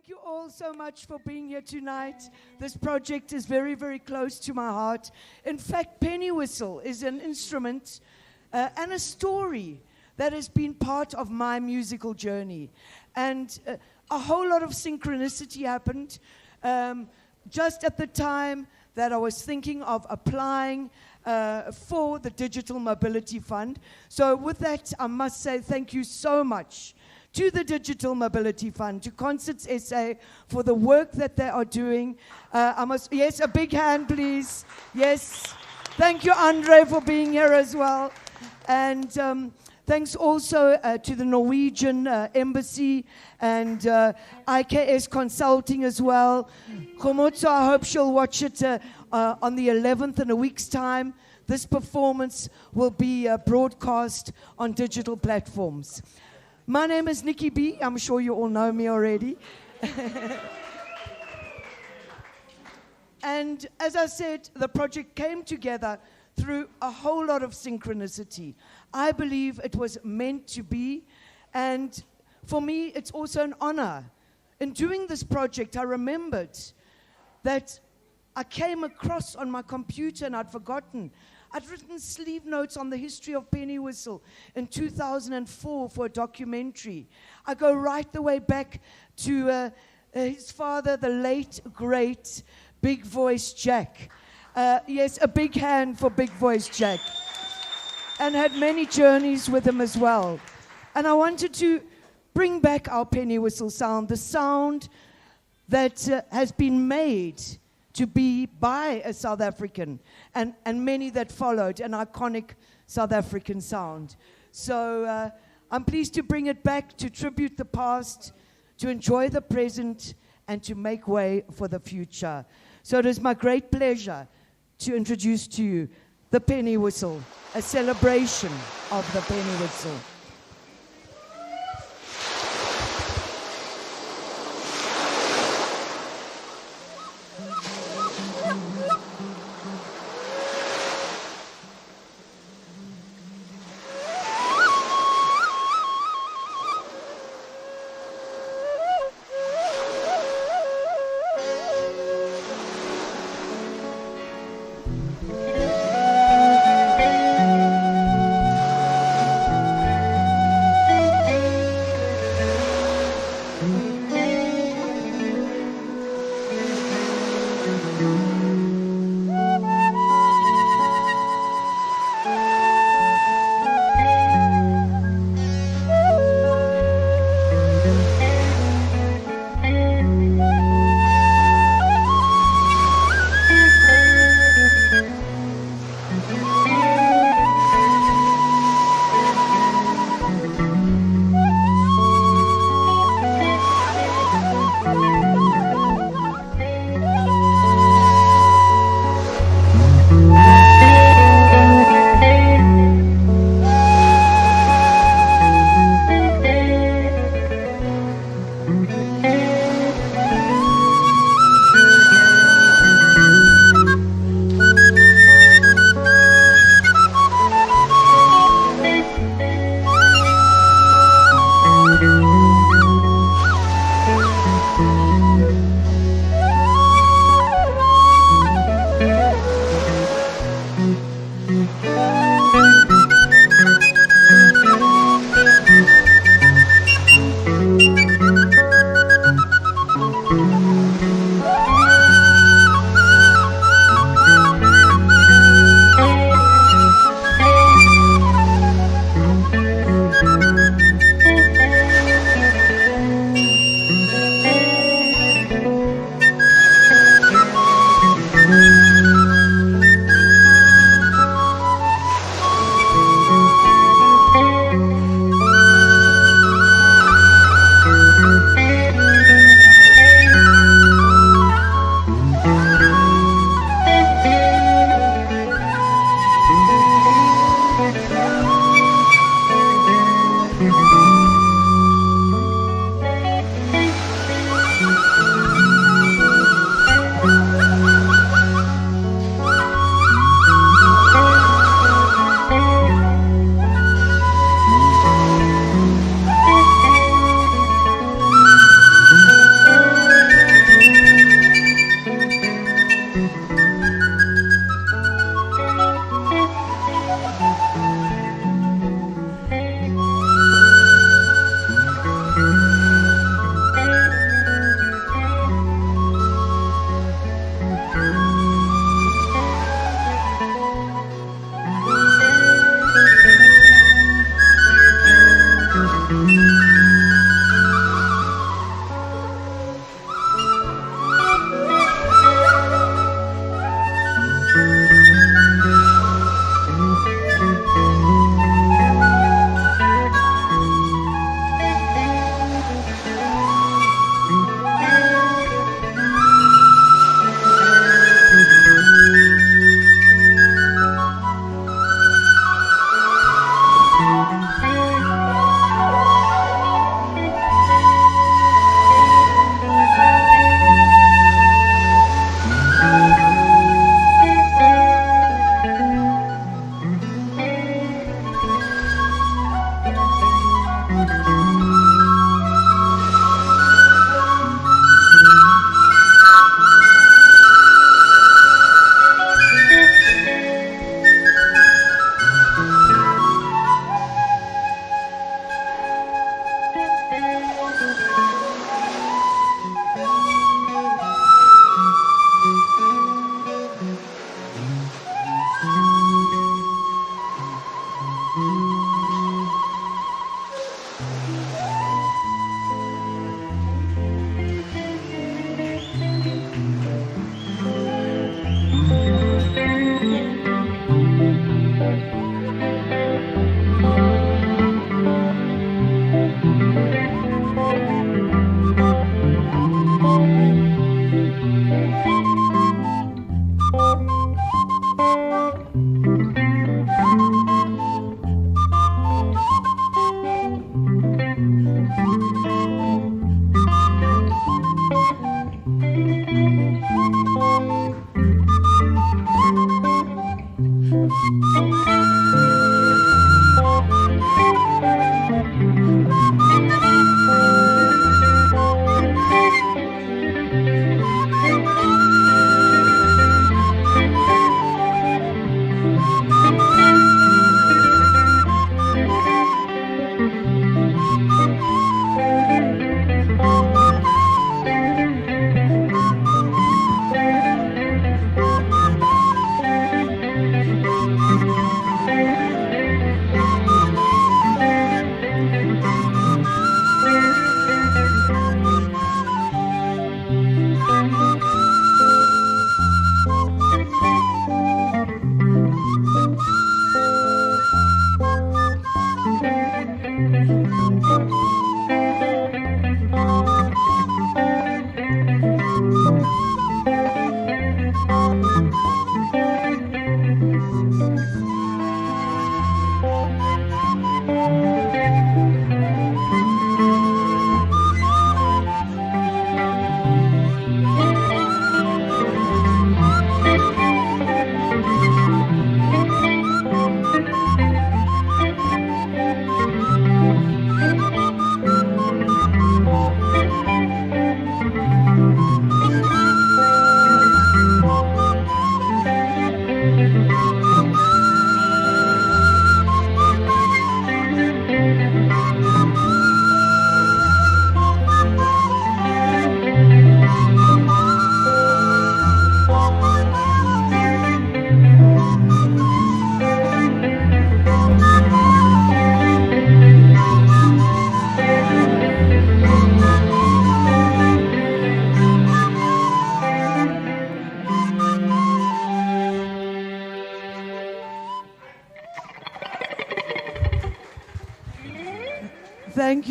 Thank you all so much for being here tonight. This project is very, very close to my heart. In fact, Pennywhistle is an instrument and a story that has been part of my musical journey. And a whole lot of synchronicity happened just at the time that I was thinking of applying for the Digital Mobility Fund. So with that, I must say thank you so much to the Digital Mobility Fund, to Concerts SA for the work that they are doing. Yes, a big hand, please. Yes. Thank you, Andre, for being here as well. And thanks also to the Norwegian Embassy and IKS Consulting as well. Komotso, I hope she'll watch it on the 11th in a week's time. This performance will be broadcast on digital platforms. My name is Nicky B. I'm sure you all know me already. And as I said, the project came together through a whole lot of synchronicity. I believe it was meant to be, and for me, it's also an honor. In doing this project, I remembered that I came across on my computer, and I'd forgotten. I'd written sleeve notes on the history of Pennywhistle in 2004 for a documentary. I go right the way back to his father, the late, great Big Voice Jack. Yes, a big hand for Big Voice Jack. And had many journeys with him as well. And I wanted to bring back our Pennywhistle sound, the sound that has been made to be by a South African, and many that followed, an iconic South African sound. So I'm pleased to bring it back, to tribute the past, to enjoy the present, and to make way for the future. So it is my great pleasure to introduce to you the Pennywhistle, a celebration of the Pennywhistle.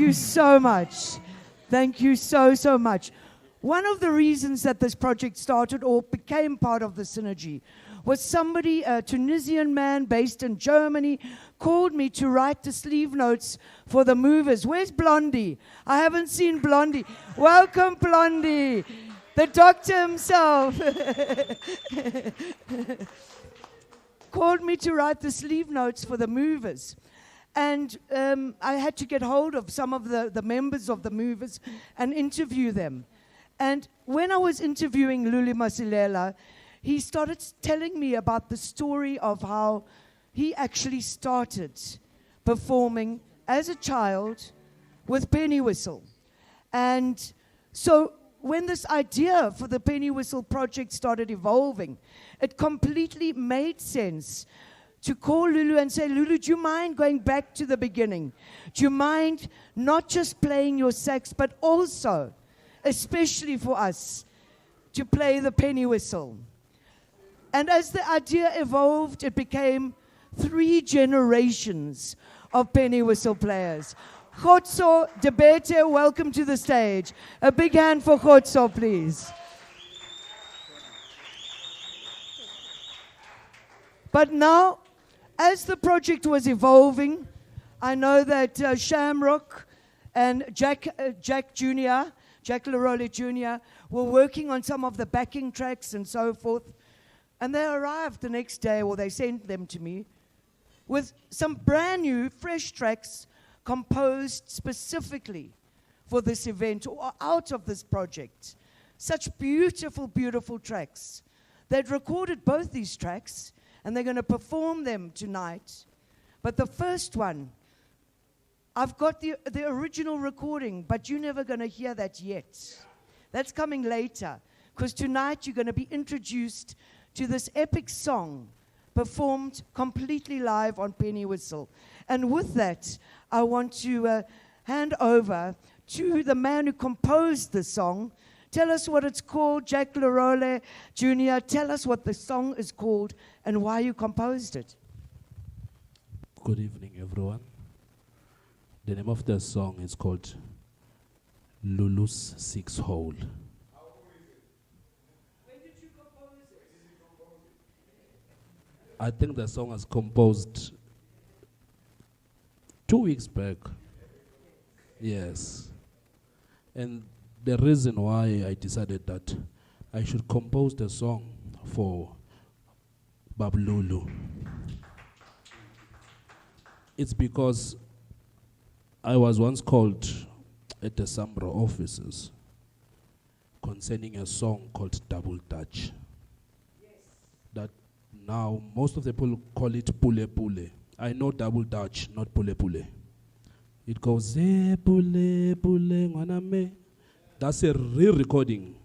you so much. Thank you so, so much. One of the reasons that this project started or became part of the Synergy was somebody, a Tunisian man based in Germany, called me to write the sleeve notes for the movers. Where's Blondie? I haven't seen Blondie. Welcome, Blondie. The doctor himself. Called me to write the sleeve notes for the movers. And I had to get hold of some of the members of the movers and interview them. And when I was interviewing Lulu Masilela, he started telling me about the story of how he actually started performing as a child with Pennywhistle. And so when this idea for the Pennywhistle project started evolving, it completely made sense to call Lulu and say, Lulu, do you mind going back to the beginning? Do you mind not just playing your sax, but also, especially for us, to play the Pennywhistle? And as the idea evolved, it became 3 generations of Pennywhistle players. Khotso Debete, welcome to the stage. A big hand for Khotso, please. But now, as the project was evolving, I know that Shamrock and Jack Jr., Jack Lerole Jr., were working on some of the backing tracks and so forth. And they arrived the next day, or they sent them to me, with some brand new, fresh tracks composed specifically for this event or out of this project. Such beautiful, beautiful tracks. They'd recorded both these tracks, and they're going to perform them tonight. But the first one, I've got the original recording, but you're never going to hear that yet. That's coming later, because tonight you're going to be introduced to this epic song performed completely live on Pennywhistle. And with that, I want to hand over to the man who composed the song. Tell us what it's called, Jack Lerole Jr. Tell us what the song is called and why you composed it. Good evening, everyone. The name of the song is called Lulu's Six Hole. I think the song was composed 2 weeks back. Yes. And the reason why I decided that I should compose the song for Bab Lulu, it's because I was once called at the Sambra offices concerning a song called Double Dutch. Yes. That now most of the people call it Pule Pule. I know Double Dutch, not Pule Pule. It goes, Pule Pule Ngwaname. That's a re-recording.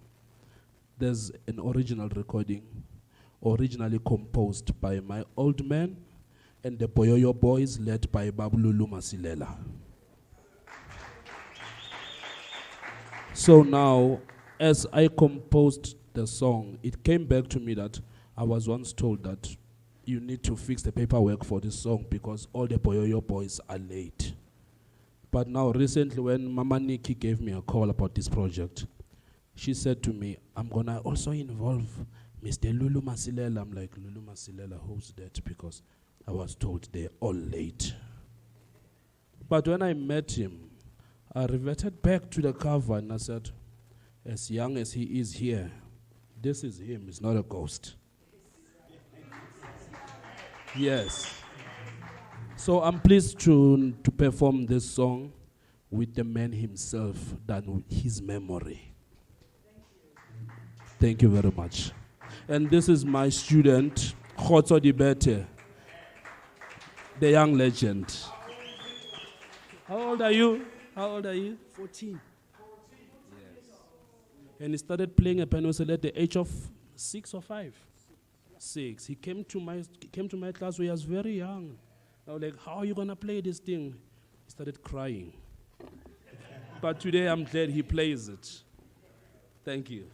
There's an original recording, originally composed by my old man and the Boyoyo Boys, led by Babululu Masilela. So now, as I composed the song, it came back to me that I was once told that you need to fix the paperwork for this song because all the Boyoyo Boys are late. But now recently when Mama Nicky gave me a call about this project, she said to me, I'm going to also involve Mr. Lulu Masilela. I'm like, Lulu Masilela, who's that? Because I was told they're all late. But when I met him, I reverted back to the cover and I said, as young as he is here, this is him, it's not a ghost. Yes. So I'm pleased to perform this song with the man himself, than with his memory. Thank you very much. And this is my student, Khotso Dibete, the young legend. How old are you? How old are you? 14. Yes. And he started playing a Pennywhistle at the age of 6 or 5. 6. He came to my class when he was very young. I was like, how are you going to play this thing? He started crying. But today I'm glad he plays it. Thank you.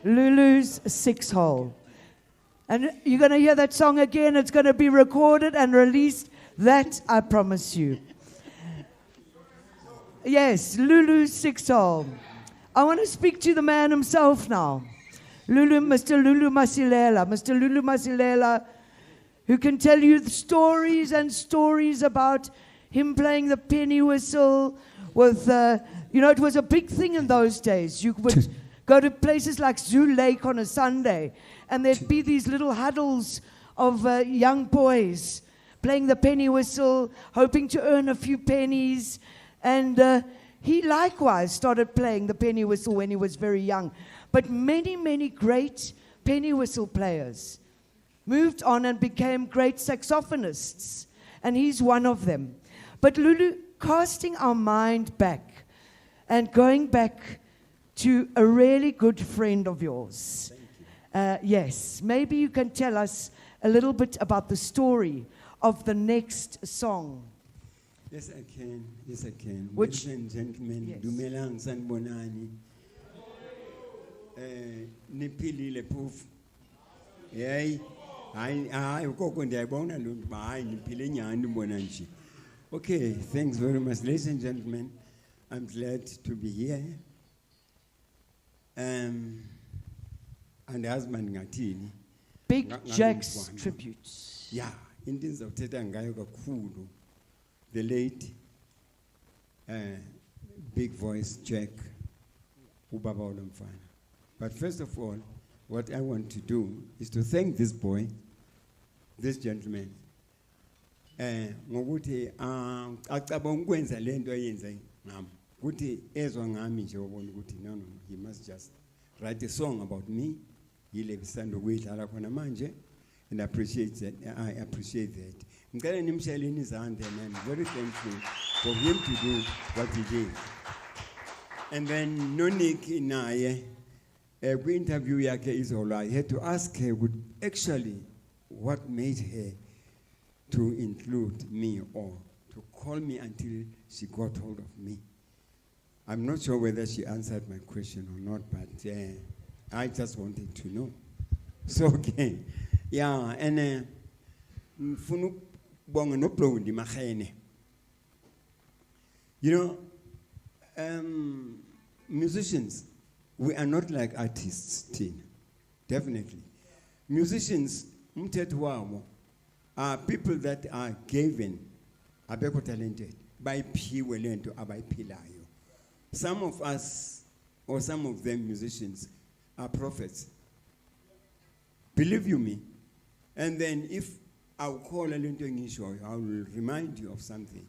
Lulu's Six Hole. And you're going to hear that song again. It's going to be recorded and released. That I promise you. Yes, Lulu's Six Hole. I want to speak to the man himself now. Mr. Lulu Masilela. Mr. Lulu Masilela, who can tell you the stories and stories about him playing the penny whistle with, it was a big thing in those days. You would go to places like Zoo Lake on a Sunday, and there'd be these little huddles of young boys playing the penny whistle, hoping to earn a few pennies. And he likewise started playing the penny whistle when he was very young. But many, many great penny whistle players moved on and became great saxophonists, and he's one of them. But Lulu, casting our mind back and going back to a really good friend of yours. Yes, maybe you can tell us a little bit about the story of the next song. Yes, I can. Yes, I can. Which, ladies and gentlemen, yes. Dumelang sanibonani. Niphilile phofu. Hey, hayi ukoko ndiyayibona lo nto hayi niphile nyani mbona nje. Okay, thanks very much, ladies and gentlemen. I'm glad to be here. And husband ngathini. Big Jack's tributes. Yeah, into endizawuthetha ngayo kakhulu. The late big voice Jack Ubaba Blumenfeld. But first of all, what I want to do is to thank this boy, this gentleman. Ngokuthi acabanga ukwenza lento ayenza ngami. Ukuthi ezwa ngami nje ubona ukuthi no, he must just write a song about me. Yile bisando kuyidlala khona manje, and I appreciate that. I appreciate that. Ngicela nimsheleni izandla, and I'm very thankful for him to do what he did. And then Nicky naye kwi-interview yakhe izolo, I had to ask her actually what made her to include me or to call me until she got hold of me. I'm not sure whether she answered my question or not, but I just wanted to know. So okay, yeah, and mfuna ukubonga noBlondie Magene. You know, musicians, we are not like artists, Tina. Definitely. Musicians, umthetho wabo, are people that are given, abekho talented, bayiphiwe lento abayiphilayo. Some of us, or some of them musicians, are prophets. Believe you me. And then if I'll call a lento ngisho, I will remind you of something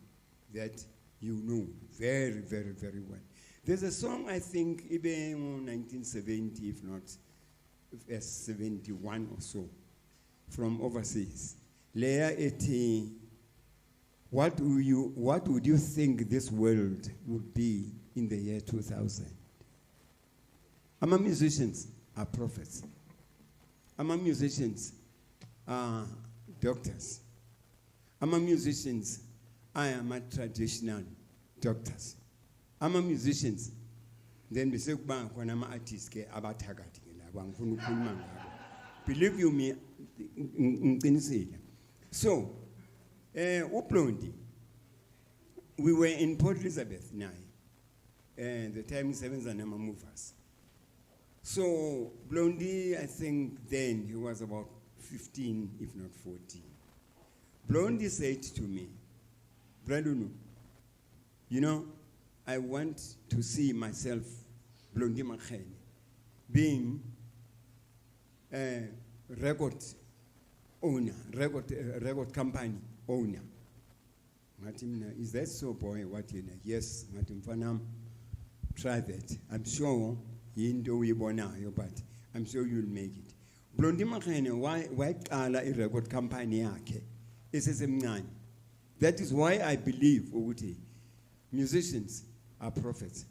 that you know very, very, very well. There's a song, I think, even in 1970, if not 71 or so, from overseas. Leia eti, what would you think this world would be in the year 2000? Our musicians are prophets. Our musicians are doctors. Our musicians are traditional doctors. Ama musicians, then we say, artists, believe you me, so, Blondie, we were in Port Elizabeth now, and the time Sevens and Emma movers. So, Blondie, I think then he was about 15, if not 14. Blondie said to me, Bradunu, you know, I want to see myself, Blondie Magene, being a record owner, record company owner. Martin, is that so, boy? What you know? Yes, Martin Fanam, try that. I'm sure you know we born now, but I'm sure you'll make it. Blondie Magene, why call a record company? That is why I believe, musicians are prophets.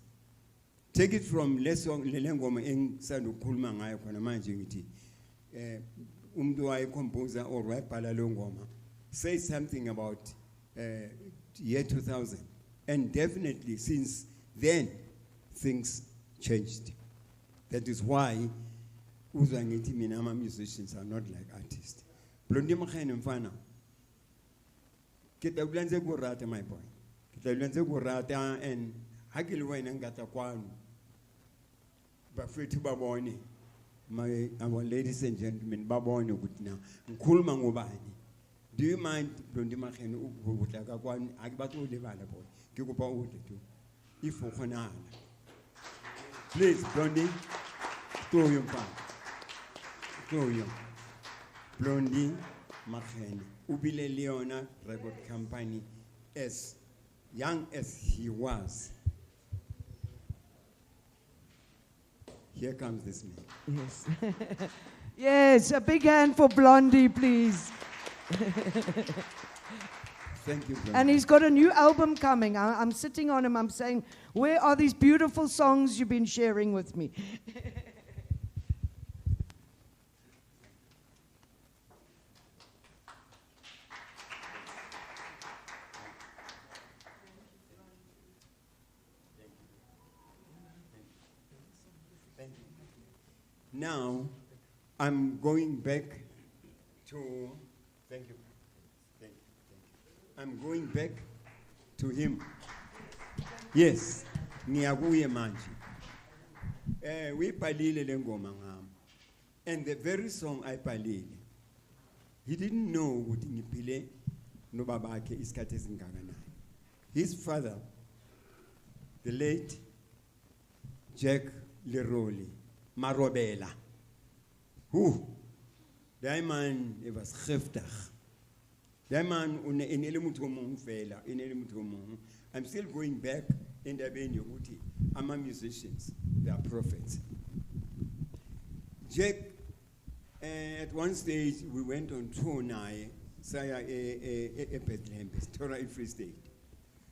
Take it from lesson lelengoma engisanda ukukhuluma ngayo khona manje ngithi umuntu wayekomposer or wayebhala lo ngoma say something about year 2000, and definitely since then things changed. That is why uzangithi mina ama-musicians are not like artists. Blondie Mkhene mfana. Kita ulanze kurata my boy. Kita ulanze kurata and hakili wena ngata kwanu. Bafethu babone. Our ladies and gentlemen, babone ukuthi na ngikhuluma ngobani. Do you mind Blondie Mkhene ukutaka kwani akibatho lebala boy. Ngikupa ude tu. If ukhonana. Please Blondie, throw your pan. Throw your Blondie Mkhene. Ubile Leona record company, as young as he was. Here comes this man. Yes. Yes, a big hand for Blondie, please. Thank you, Blondie. And he's got a new album coming. I'm sitting on him, I'm saying, where are these beautiful songs you've been sharing with me? Now, I'm going back to, thank you. I'm going back to him. Yes, niyakuye manje. We palile le ngoma ngami. And the very song I palile, he didn't know ukuthi ngiphile no babakhe isikhathi esingakanani. His father, the late Jack Leroli Marobela. Who? That man, it was giftig. That man, I'm still going back in the venue. I'm a musicians, they are prophets. Jack, at one stage, we went on tour now, Saya Bethlehem, Torah in Free State.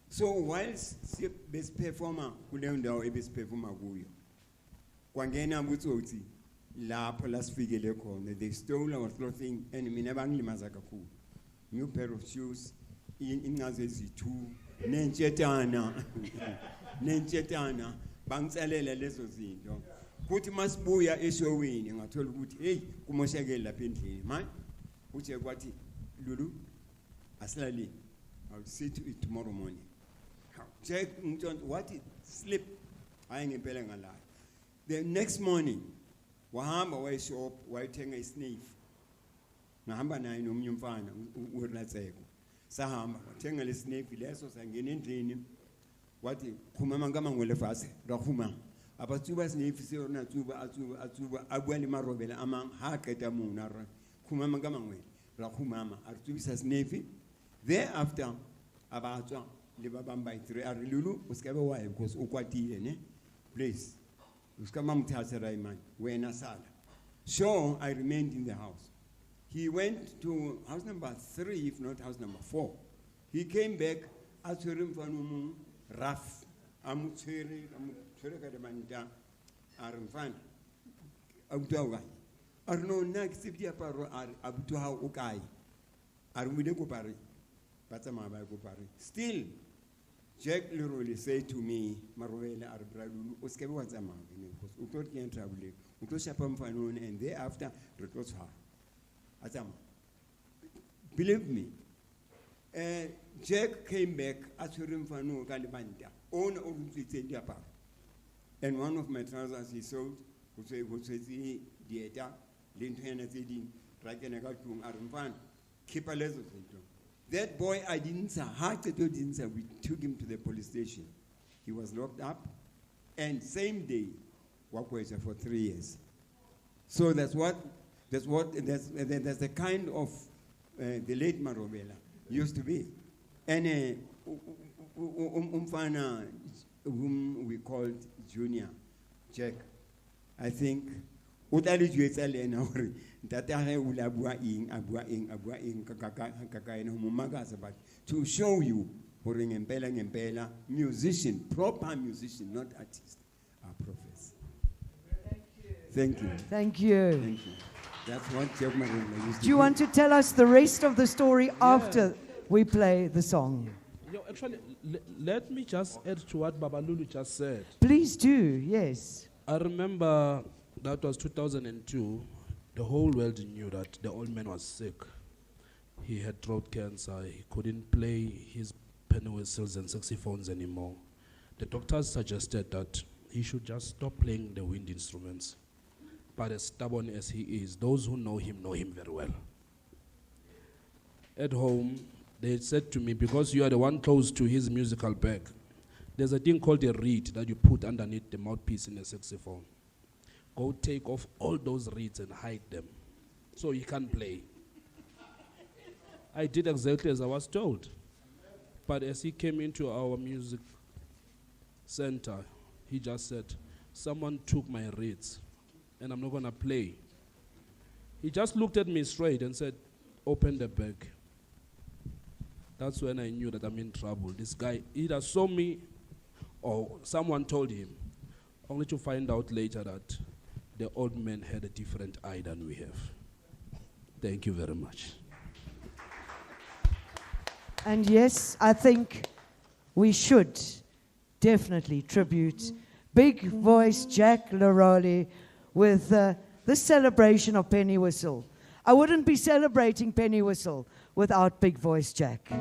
So whilst best performer, best performer, Kwangena Mutoti, La Palas Figeleco, they stole our clothing and Minabangli Mazakaku. New pair of shoes, in Nazezi two, Nenchetana, Bangsalela Lesozindo. Kutimas Buya is your winning. I told Wood, hey, Kumosagela Pintley, man, which I got Lulu, Aslali. I'll see to it tomorrow morning. Check what it slip. I ain't impelling a lot. The next morning, wahamba wayeshop wayithenga isniff. Ngahamba naye nomnyumfana uRatseko. Sahamba wathenga le sniff leso sangena endlini. Wathi khumama ngama ngwele fase rakhuma. Abatsuba sniff sirona atsuba abwali marobela amang ha qeta mona ra. Khumama ngama ngwele rakhumama artsubisa sniff. Thereafter abatswa le babamba itire arilulu uskabe waye because ukwatile ne. Please. So I remained in the house. He went to house number 3, if not house number 4. He came back, Aturim Fanumu, Raf, Amutsiri, Kadamanta, Aramfan, Abutawa. Arno Naxibia Paro, Abutuha Ukai, Armide Kupari, Patama by Kupari. Still, Jack Leroli said to me, Maruela Arbradu, Uskabi was a man, Ukot can travel, Utoshapam Fanon, and thereafter, Rekos her. Azam. Believe me, Jack came back, Asurim Fanu Kalibanta, own Diapa. And one of my trousers he sold, who says the Dieta, Lintana Zidin, Rakanagatum Aramfan, keep a lesson. That boy, I didn't say, we took him to the police station. He was locked up, and same day, Wakwesa for 3 years. So that's the kind of the late Marobela used to be. And umfana whom we called Junior, Jack, I think, utali juetsale na uri tatahe ulabua ing kakaka no mumagaza, but to show you uri ngempela musician, proper musician, not artist, are prophets. Thank you. Thank you. Thank you. That's what Jack Marina used to do. Do you want to tell us the rest of the story after we play the song? Actually, let me just add to what Babalulu just said. Please do, yes. I remember that was 2002. The whole world knew that the old man was sick. He had throat cancer. He couldn't play his pennywhistles and saxophones anymore. The doctors suggested that he should just stop playing the wind instruments. But as stubborn as he is, those who know him very well. At home, they said to me, because you are the one close to his musical bag, there's a thing called a reed that you put underneath the mouthpiece in a saxophone. Go take off all those reeds and hide them so he can't play. I did exactly as I was told. But as he came into our music center, he just said, someone took my reeds and I'm not gonna play. He just looked at me straight and said, open the bag. That's when I knew that I'm in trouble. This guy either saw me or someone told him, only to find out later that the old man had a different eye than we have. Thank you very much. And yes, I think we should definitely tribute Big Voice Jack Laroli with the celebration of Pennywhistle. I wouldn't be celebrating Pennywhistle without Big Voice Jack.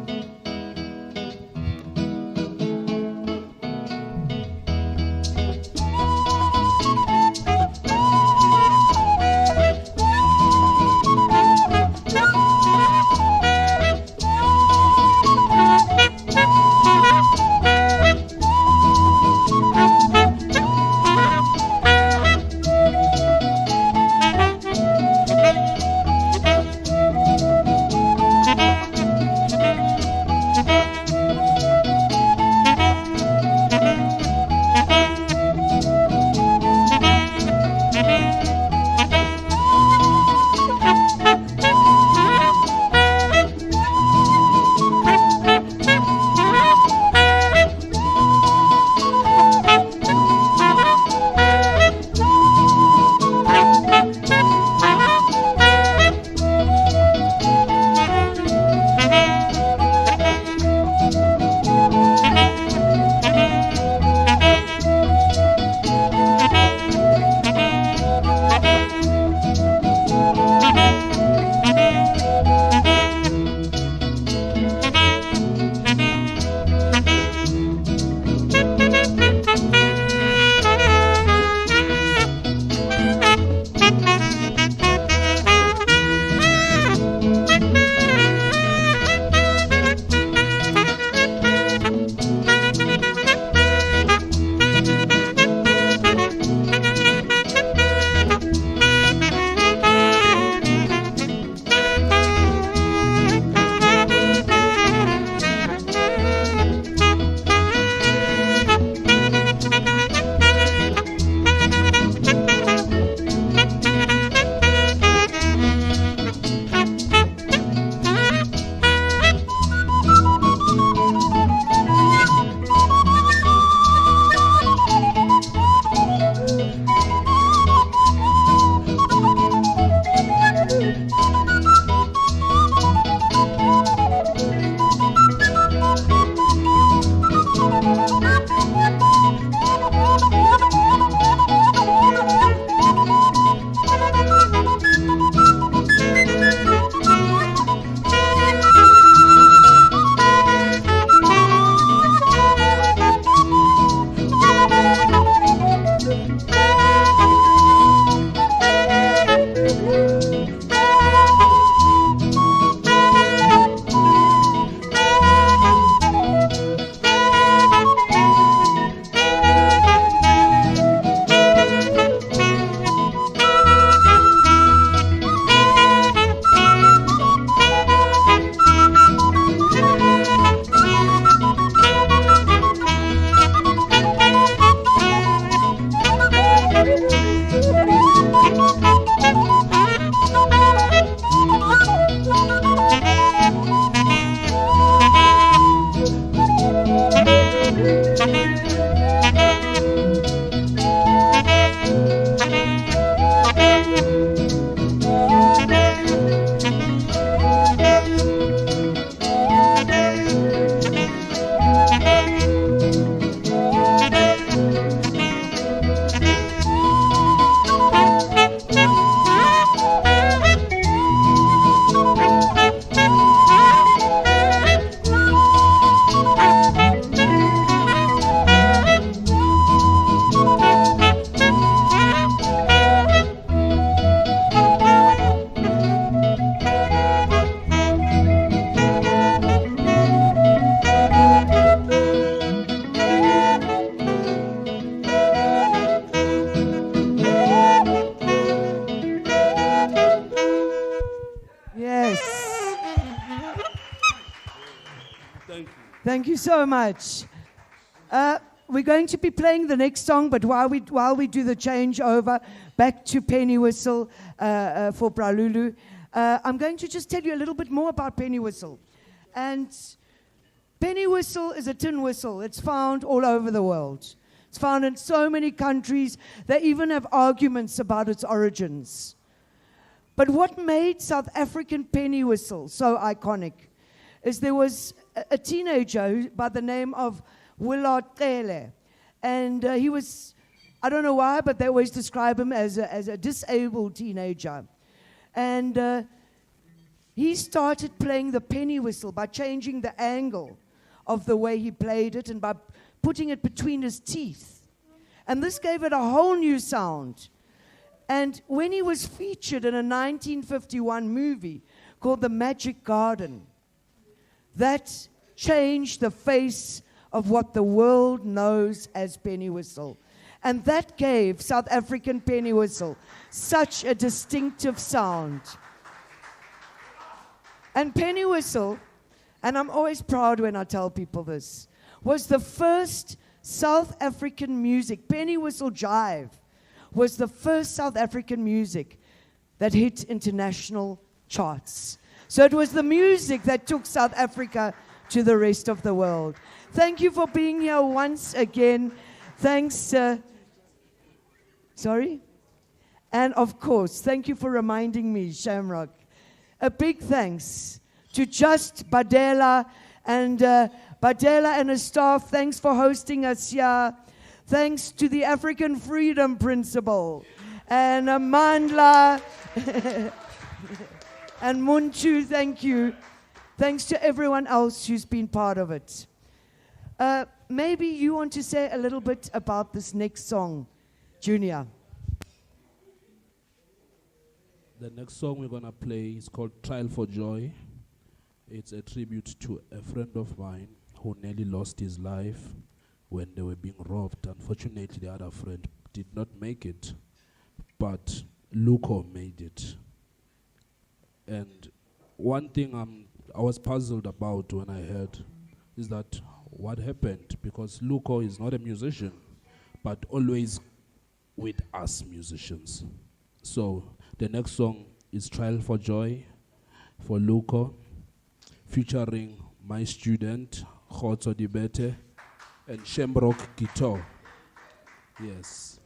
Thank you so much. We're going to be playing the next song, but while we do the changeover back to Pennywhistle for Bralulu, I'm going to just tell you a little bit more about Pennywhistle. And Pennywhistle is a tin whistle. It's found all over the world. It's found in so many countries. They even have arguments about its origins. But what made South African Pennywhistle so iconic is there was a teenager by the name of Willard Tele. And he was, I don't know why, but they always describe him as a disabled teenager. And he started playing the penny whistle by changing the angle of the way he played it and by putting it between his teeth. And this gave it a whole new sound. And when he was featured in a 1951 movie called The Magic Garden, that changed the face of what the world knows as Pennywhistle. And that gave South African Pennywhistle such a distinctive sound. And Pennywhistle, and I'm always proud when I tell people this, was the first South African music. Pennywhistle Jive was the first South African music that hit international charts. So it was the music that took South Africa to the rest of the world. Thank you for being here once again. Thanks. Sorry? And of course, thank you for reminding me, Shamrock. A big thanks to Just Badela and his staff. Thanks for hosting us here. Thanks to the African Freedom Principle and Amandla and Muntu, thank you. Thanks to everyone else who's been part of it. Maybe you want to say a little bit about this next song, Junior. The next song we're going to play is called Trial for Joy. It's a tribute to a friend of mine who nearly lost his life when they were being robbed. Unfortunately, the other friend did not make it, but Luco made it. And one thing I was puzzled about when I heard is that what happened, because Luco is not a musician, but always with us musicians. So the next song is Trial for Joy for Luco, featuring my student, Khotso Dibete, and Shamrock guitar. Yes.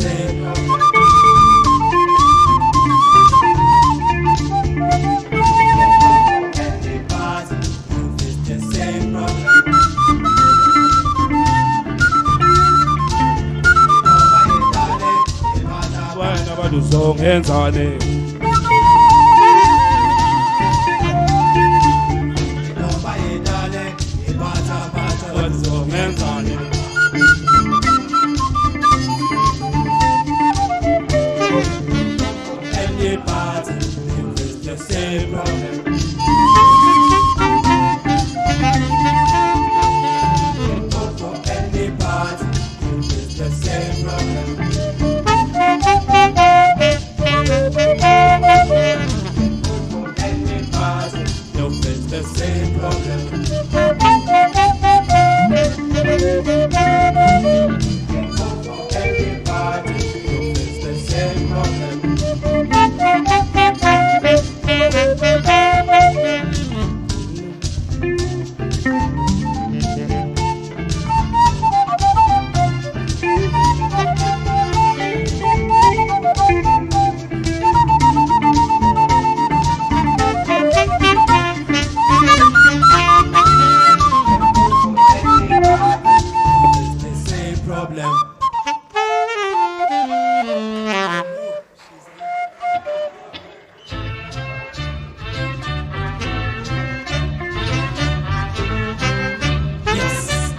same problem. Everybody, you face the same problem. Nobody darling, it matter Why never do song hands on it? nobody darling, it matter What song hands on it? Everybody, you face the same problem. For anybody, you face the same problem. For anybody, you face the same problem. For everybody, you face the same problem. It's the same problem. Yes.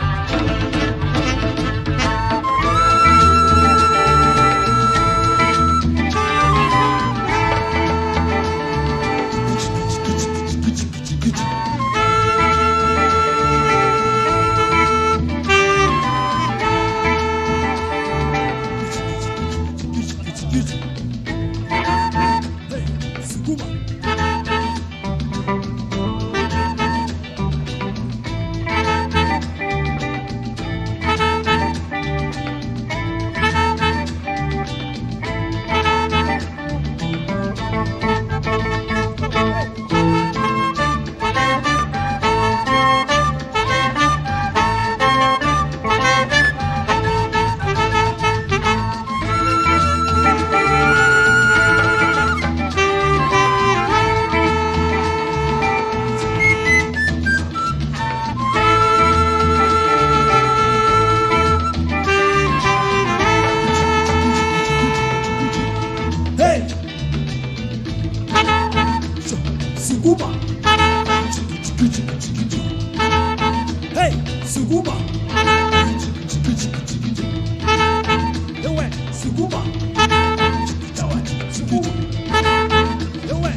Hey! Suguba! Hey! Suguba! Ewe! Suguba! Suguba! Ewe!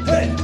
Hey!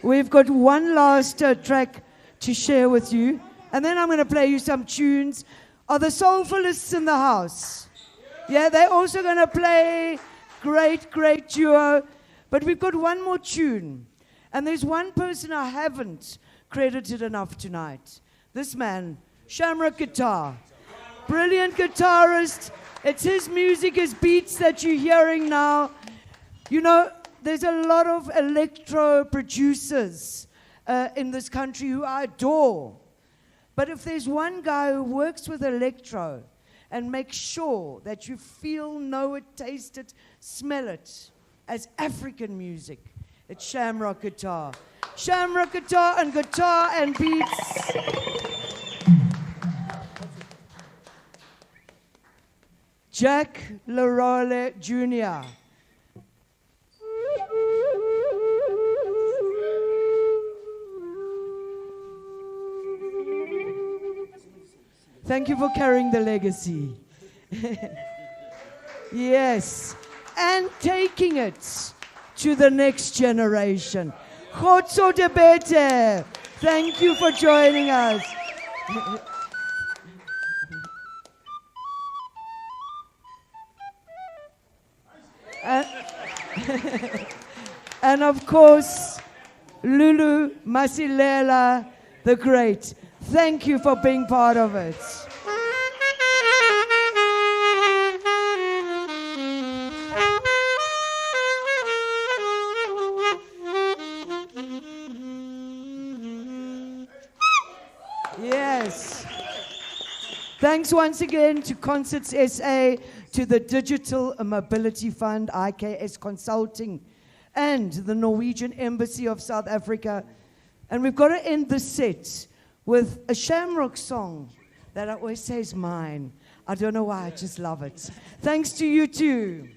We've got one last track to share with you, and then I'm going to play you some tunes. Are the soulfulists in the house? Yeah, they're also going to play great, great duo. But we've got one more tune, and there's one person I haven't credited enough tonight. This man, Shamrock Guitar. Brilliant guitarist. It's his music, his beats that you're hearing now. You know, there's a lot of electro producers in this country who I adore. But if there's one guy who works with electro and makes sure that you feel, know it, taste it, smell it as African music, it's Shamrock Guitar. Shamrock Guitar and beats. Jack Larole Jr. Thank you for carrying the legacy. Yes. And taking it to the next generation. Khotso Debete. Thank you for joining us. And of course, Lulu Masilela, the great. Thank you for being part of it. Yes. Thanks once again to Concerts SA, to the Digital Mobility Fund, IKS Consulting, and the Norwegian Embassy of South Africa. And we've got to end the set with a Shamrock song that I always say is mine. I don't know why, I just love it. Thanks to you too.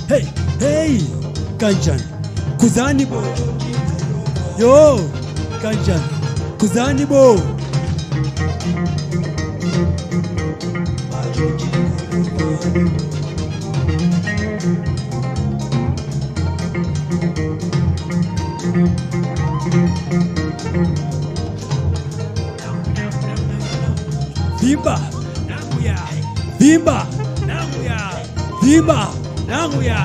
Hey, hey, Kanchan, Kuzani bo. Yo, Kanchan, Kuzani bo. Bimba, Bimba, Bimba, Namuya,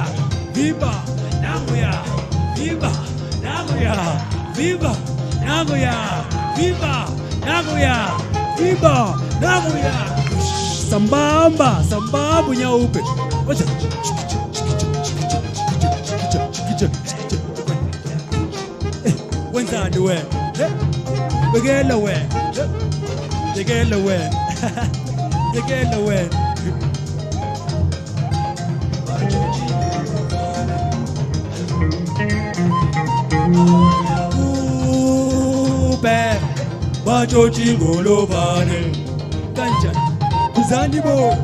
Bimba, Namuya, Bimba, Namuya, Bimba, Namuya, Bimba, Namuya, Bimba, Namuya. Sambamba, Samba punya upe. When's that the way? We get away. They get away. They get away. Bajo jingolo bane, Kanchan, Kuzanibo.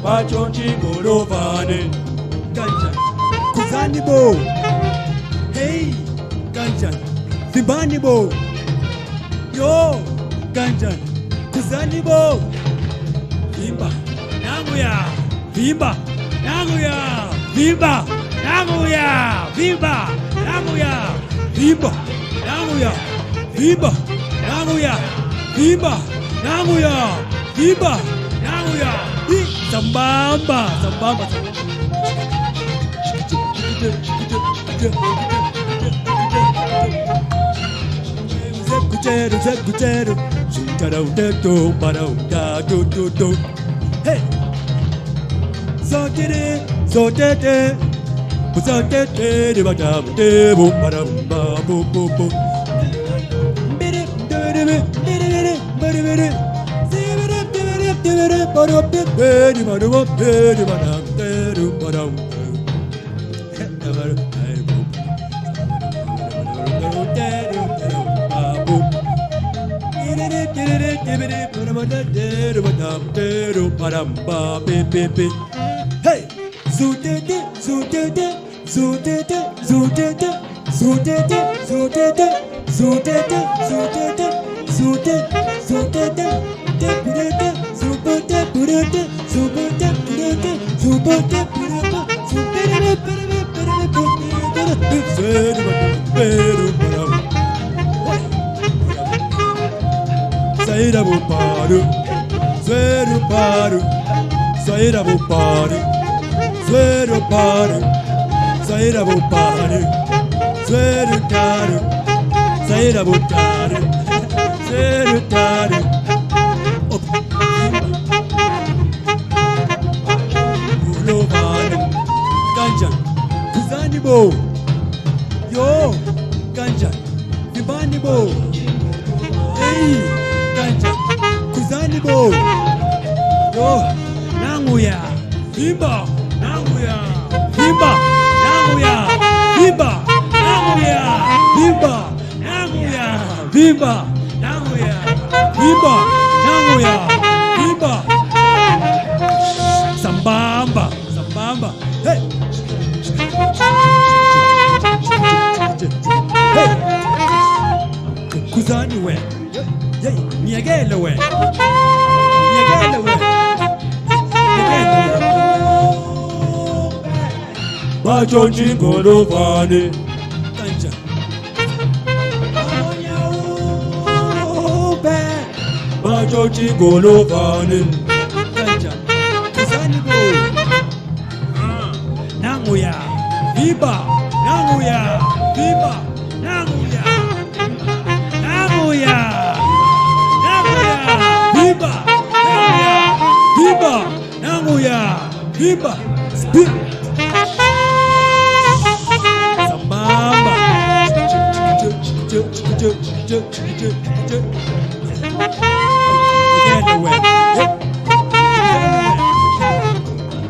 Bajonjingolovane. Ganja. Kuzanibo. Hey, Ganja. Zimbanibo. Yo, Ganja. Kuzanibo. Vimba. Namuya. Vimba. Namuya. Vimba. Namuya. Vimba. Namuya. Vimba. Namuya. Vimba. Namuya. Vimba. Namuya. Vimba. Namuya. Sambamba. Sambamba. Hey! So did it, so did it. So did it, but I'm dead. Hey! Zootete, zootete, zootete, zootete, zootete, zootete, zootete, zootete, zootete, zootete, depurete, zootete, purete, zootete, purete, zootete, purete, Saída bo paru, zero paru, saída bo paru, zero paru, saída bo paru, zero caro, saída bo caro, zero caro. Ulovane, Ganja, Kuzanibo, yo, Ganja, Vibanibo, hey. Ganja, Kuzanibo, yo, Nanguya, Vimba, Nanguya, Vimba, Nanguya, Vimba, Nanguya, Vimba, Nanguya, Vimba, Nanguya, Vimba, Nanguya, Vimba, Sambamba, Sambamba, hey, hey, Kuzaniwe. Niagelewe. Niagelewe. Niagelewe. Bajonjingolovane. Ganja. Bajonjingolovane. Ganja. Kuzanibo. Nanguya. Viba. Nanguya. Viba. Nanguya. Nanguya. Viva! Viva! Nanguya! Viva! Spin! Sambamba! Again the way.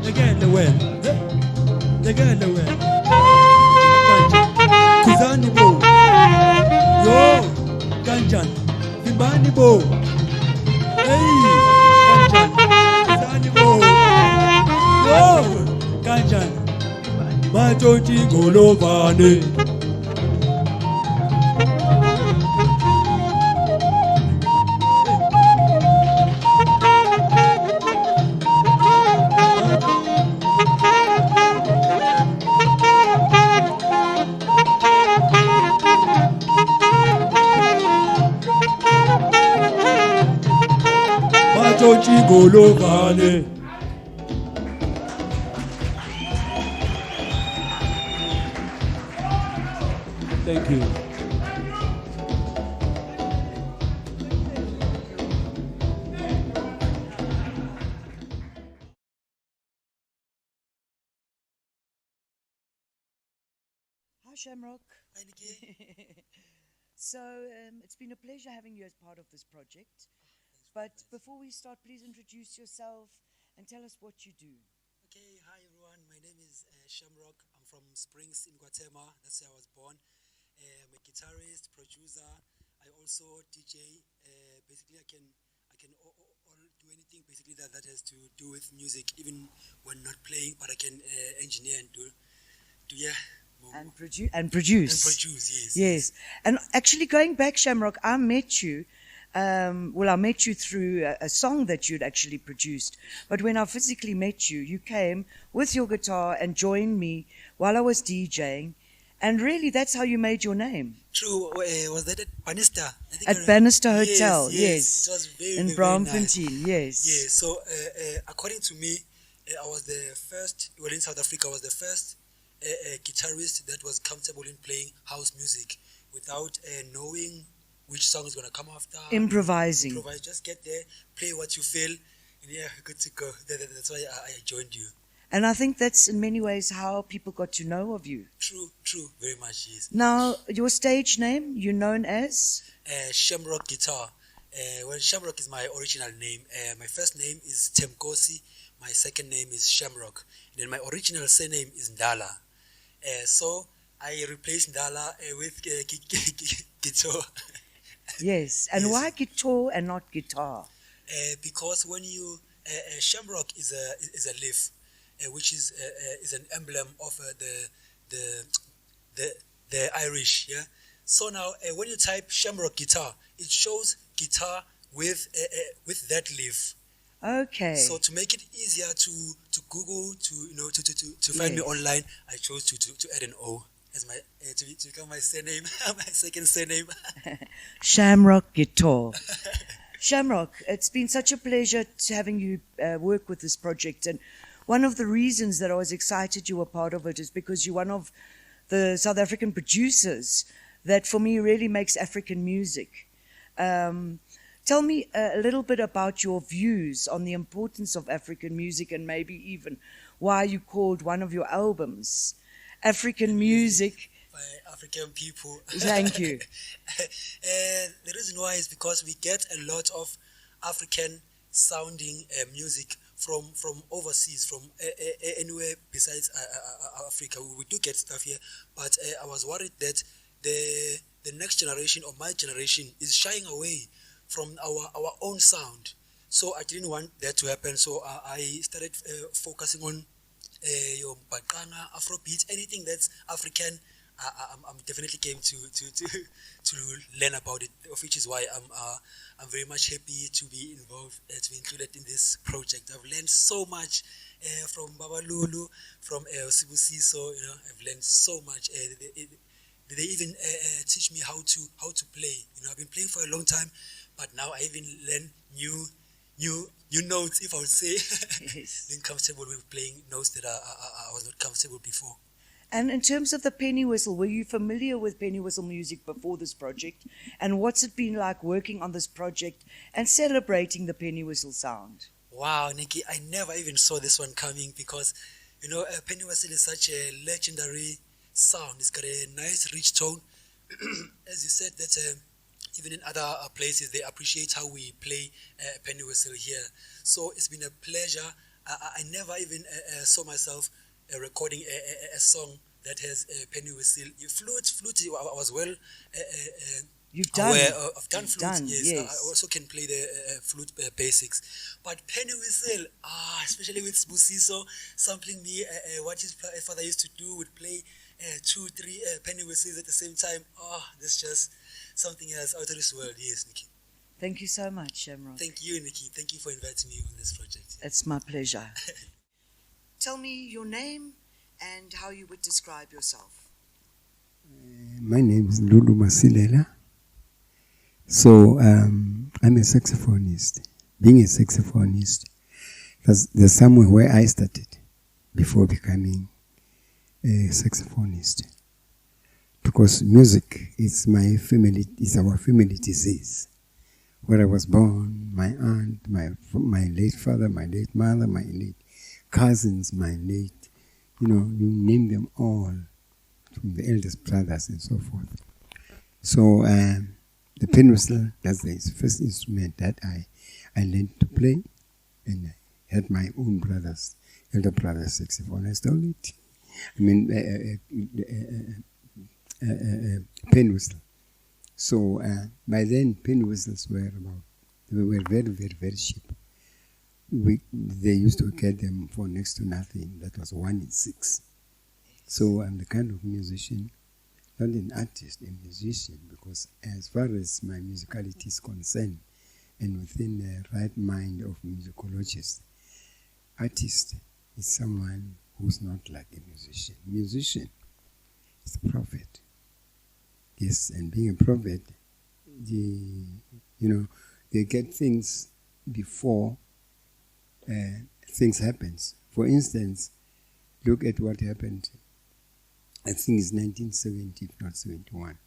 Again the way. Again the way. Kuzanibo! Yo! Ganjan! Vimbanibo! Hey, Ganjan, yo, Ganjan, Bajonjingolovane. Bajonjingolovane. Thank you. Hi, Shamrock. Hi, Nicky. So, it's been a pleasure having you as part of this project. But before we start, please introduce yourself and tell us what you do. Okay, hi everyone. My name is Shamrock. I'm from Springs in Guatemala. That's where I was born. I'm a guitarist, producer. I also DJ. Basically, I can all do anything basically that has to do with music, even when not playing. But I can engineer and do yeah. And produce. And produce, yes. Yes. And actually, going back, Shamrock, I met you. I met you through a song that you'd actually produced. But when I physically met you, you came with your guitar and joined me while I was DJing. And really, that's how you made your name. True. Was that at Bannister? At Bannister Hotel, yes. It was very, in very Blumenfeld, nice. yes. Yeah, so according to me, I was the first, well, in South Africa, I was the first guitarist that was comfortable in playing house music without knowing which song is going to come after. Improvising. Improvise, just get there, play what you feel, and yeah, good to go. That's why I joined you. And I think that's in many ways how people got to know of you. True, very much, yes. Now, your stage name, you're known as? Shamrock Guitar. Well, Shamrock is my original name. My first name is Temkosi. My second name is Shamrock. And then my original surname is Ndala. So I replaced Ndala with Guitar. Yes. And yes. Why guitar and not guitar? Because when you Shamrock is a leaf, which is an emblem of the Irish. Yeah. So now when you type Shamrock guitar, it shows guitar with that leaf. Okay. So to make it easier to Google, to find me online, I chose to add an O as my to become my surname, my second surname. Shamrock Guitar. Shamrock, it's been such a pleasure having you work with this project, and one of the reasons that I was excited you were part of it is because you're one of the South African producers that for me really makes African music. Tell me a little bit about your views on the importance of African music, and maybe even why you called one of your albums African Music by African People. Thank you. The reason why is because we get a lot of African sounding music from overseas, from anywhere besides Africa. We do get stuff here, but I was worried that the next generation or my generation is shying away from our own sound. So I didn't want that to happen. So I started focusing on your Baqanga, Afrobeat, anything that's African. I'm definitely came to learn about it, which is why I'm very much happy to be involved, to be included in this project. I've learned so much from Baba Lulu, from Sibusiso. I've learned so much. They even teach me how to play. I've been playing for a long time, but now I even learn new notes, if I would say. Yes. Being comfortable with playing notes that I was not comfortable before. And in terms of the Pennywhistle, were you familiar with Pennywhistle music before this project? And what's it been like working on this project and celebrating the Pennywhistle sound? Wow, Nicky, I never even saw this one coming because, Pennywhistle is such a legendary sound. It's got a nice, rich tone. As you said, that even in other places, they appreciate how we play Pennywhistle here. So it's been a pleasure. I never even saw myself recording a song that has Pennywhistle. Flute, I was well You've done. aware of done You've flute, done, yes. yes. I also can play the flute basics. But Pennywhistle, especially with Busiso sampling me, what his father used to do, would play 2-3 Pennywhistles at the same time. That's just something else out of this world. Yes, Nicky. Thank you so much, Shamrock. Thank you, Nicky. Thank you for inviting me on this project. It's my pleasure. Tell me your name and how you would describe yourself. My name is Lulu Masilela. So I'm a saxophonist. Being a saxophonist, there's somewhere where I started before becoming a saxophonist. Because music is our family disease. Where I was born, my aunt, my late father, my late mother, my late cousins, my late, you name them all, from the eldest brothers and so forth. So the Pennywhistle, that's the first instrument that I learned to play, and I had my own elder brothers saxophonist on it. Pennywhistle. So by then, Pennywhistles were very, very, very cheap. They used to get them for next to nothing. That was 1 in 6. So I'm the kind of musician, not an artist, a musician, because as far as my musicality is concerned, and within the right mind of musicologists, artist is someone who's not like a musician. Musician is a prophet. Yes, and being a prophet, they get things before things happens. For instance, look at what happened. I think it's 1970, if not 71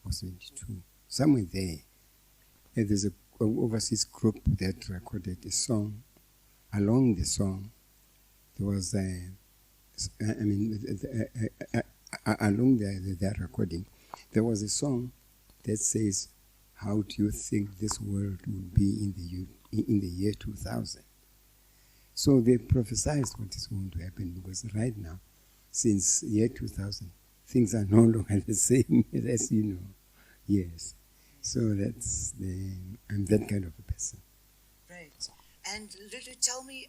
or 72, somewhere there. And there's an overseas group that recorded a song. Along the song, there was along their recording, there was a song that says, "How do you think this world will be in the year 2000?" So they prophesied what is going to happen, because right now, since year 2000, things are no longer the same as you know. Yes. So I'm that kind of a person. Right. And Lulu, tell me,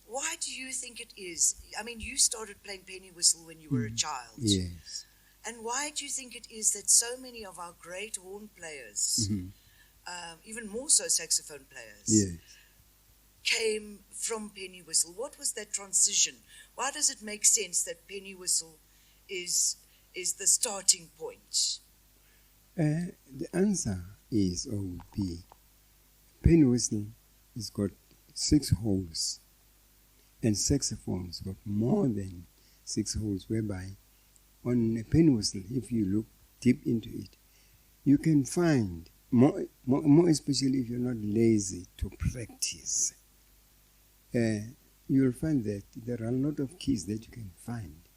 why do you think it is? I mean, you started playing Pennywhistle when you were a child. Yes. And why do you think it is that so many of our great horn players, even more so saxophone players, Yes. came from Pennywhistle? What was that transition? Why does it make sense that Pennywhistle is the starting point? The answer is, or would be, Pennywhistle has got 6 holes, and saxophone's got more than 6 holes, whereby on a Pennywhistle, if you look deep into it, you can find, more especially if you're not lazy to practice, you'll find that there are a lot of keys that you can find,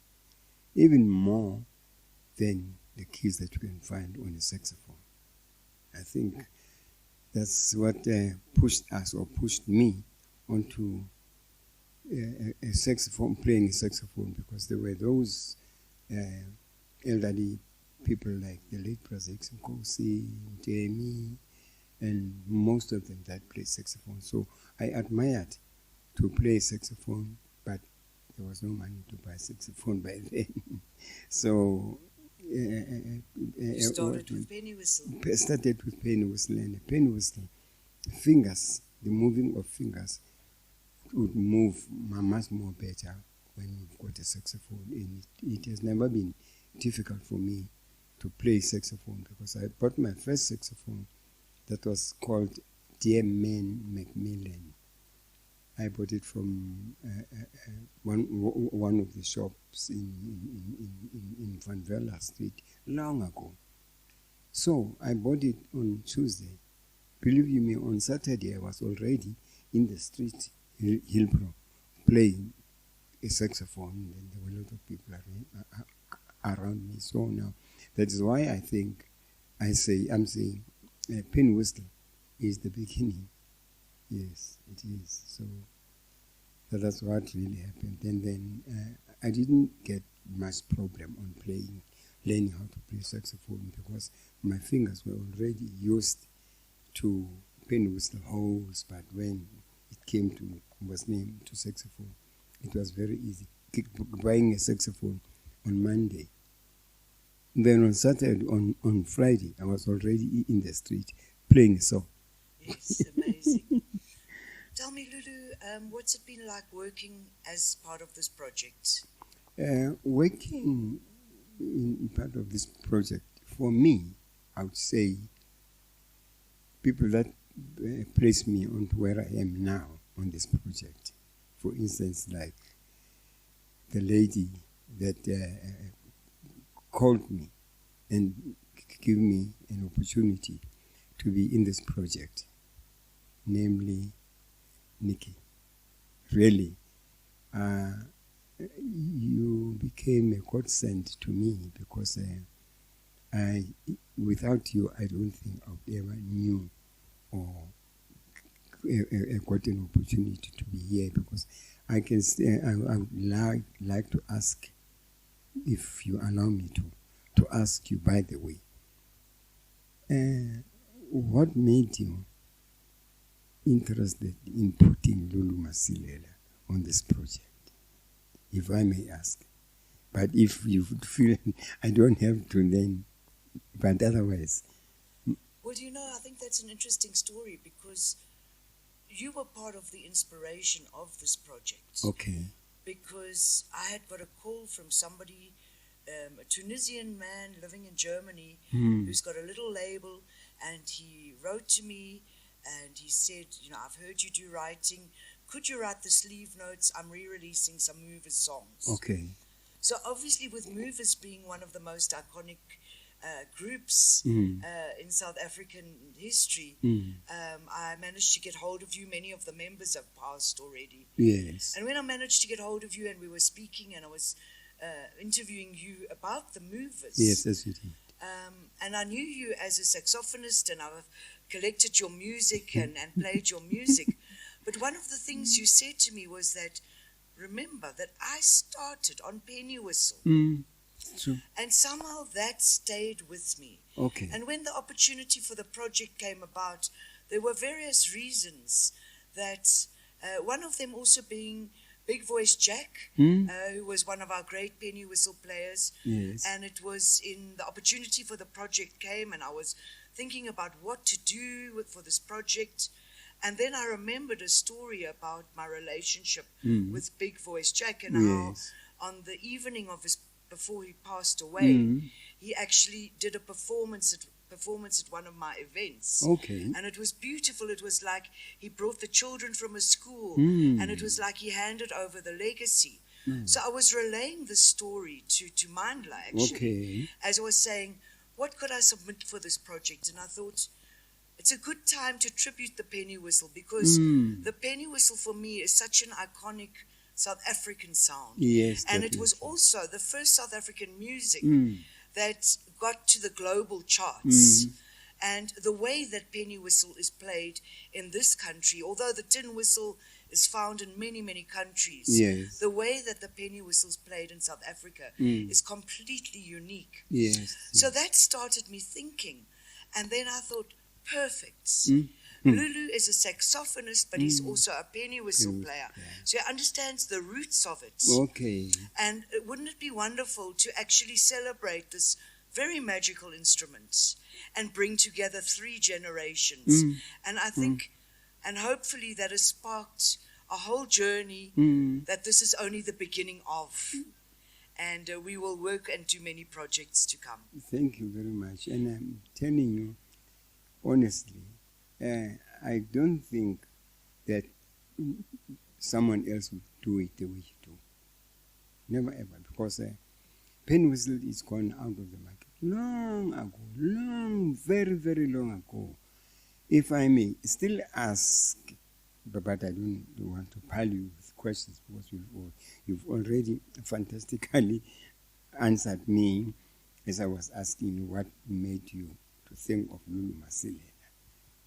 even more than the keys that you can find on a saxophone. I think that's what pushed us, or pushed me, onto a saxophone, playing a saxophone, because there were those elderly people like the late Brazix Nkosi, Jamie, and most of them that play saxophone. So I admired to play saxophone, but there was no money to buy saxophone by then. So You started with Pennywhistle. Started with Pennywhistle, and a Pennywhistle, fingers, the moving of fingers would move much more better when you've got a saxophone. And it has never been difficult for me to play saxophone, because I bought my first saxophone that was called Dear Man Macmillan. I bought it from one of the shops in Van Vella Street long ago. So I bought it on Tuesday. Believe you me, on Saturday I was already in the street, Hillbrow, playing a saxophone, and there were a lot of people around me. So now, that is why I think I'm saying Pennywhistle is the beginning. Yes, it is. So that's what really happened. And then I didn't get much problem on learning how to play saxophone, because my fingers were already used to Pennywhistle holes. But when it came to saxophone, it was very easy. Buying a saxophone on Monday. Then on Saturday, on Friday, I was already in the street playing a song. Yes, amazing. Tell me, Lulu, what's it been like working as part of this project? Working in part of this project, for me, I would say, people that place me on to where I am now on this project. For instance, like the lady that called me and gave me an opportunity to be in this project, namely Nicky. Really, you became a godsend to me, because without you, I don't think I would ever knew or got an opportunity to be here, because I can say I would like to ask, if you allow me to ask you, by the way, What made you interested in putting Lulu Masilela on this project, if I may ask? But if you would feel I don't have to then, but otherwise. Well, I think that's an interesting story because you were part of the inspiration of this project. Okay. Because I had got a call from somebody, a Tunisian man living in Germany, who's got a little label, and he wrote to me and he said, I've heard you do writing. Could you write the sleeve notes? I'm re-releasing some Movers songs. Okay. So obviously with Movers being one of the most iconic groups in South African history, I managed to get hold of you. Many of the members have passed already. Yes. And when I managed to get hold of you and we were speaking and I was interviewing you about the Movers. Yes, that's it. And I knew you as a saxophonist and I've collected your music and played your music. But one of the things you said to me was that, remember that I started on Pennywhistle. True. And somehow that stayed with me. Okay. And when the opportunity for the project came about, there were various reasons that one of them also being Big Voice Jack, who was one of our great Pennywhistle players. Yes. And it was in the opportunity for the project came and I was thinking about what to do for this project. And then I remembered a story about my relationship with Big Voice Jack and how on the evening of before he passed away, he actually did a performance at one of my events. Okay. And it was beautiful. It was like he brought the children from a school and it was like he handed over the legacy. So I was relaying the story to Mindla actually, as I was saying, what could I submit for this project? And I thought, it's a good time to tribute the Pennywhistle because the Pennywhistle for me is such an iconic South African sound. Yes, and definitely. it was also the first South African music that got to the global charts. And the way that Pennywhistle is played in this country, although the tin whistle is found in many, many countries, the way that the Pennywhistle is played in South Africa is completely unique. Yes. So that started me thinking. And then I thought, perfect. Lulu is a saxophonist, but he's also a Pennywhistle player. So he understands the roots of it. Okay. And wouldn't it be wonderful to actually celebrate this very magical instrument and bring together 3 generations? And I think, and hopefully that has sparked a whole journey that this is only the beginning of. And we will work and do many projects to come. Thank you very much. And I'm telling you, honestly, I don't think that someone else would do it the way you do. Never ever, because Pennywhistle is gone out of the market long ago, very, very long ago. If I may still ask, but I don't want to pile you with questions because you've already fantastically answered me as I was asking you what made you to think of Lulu Masilela.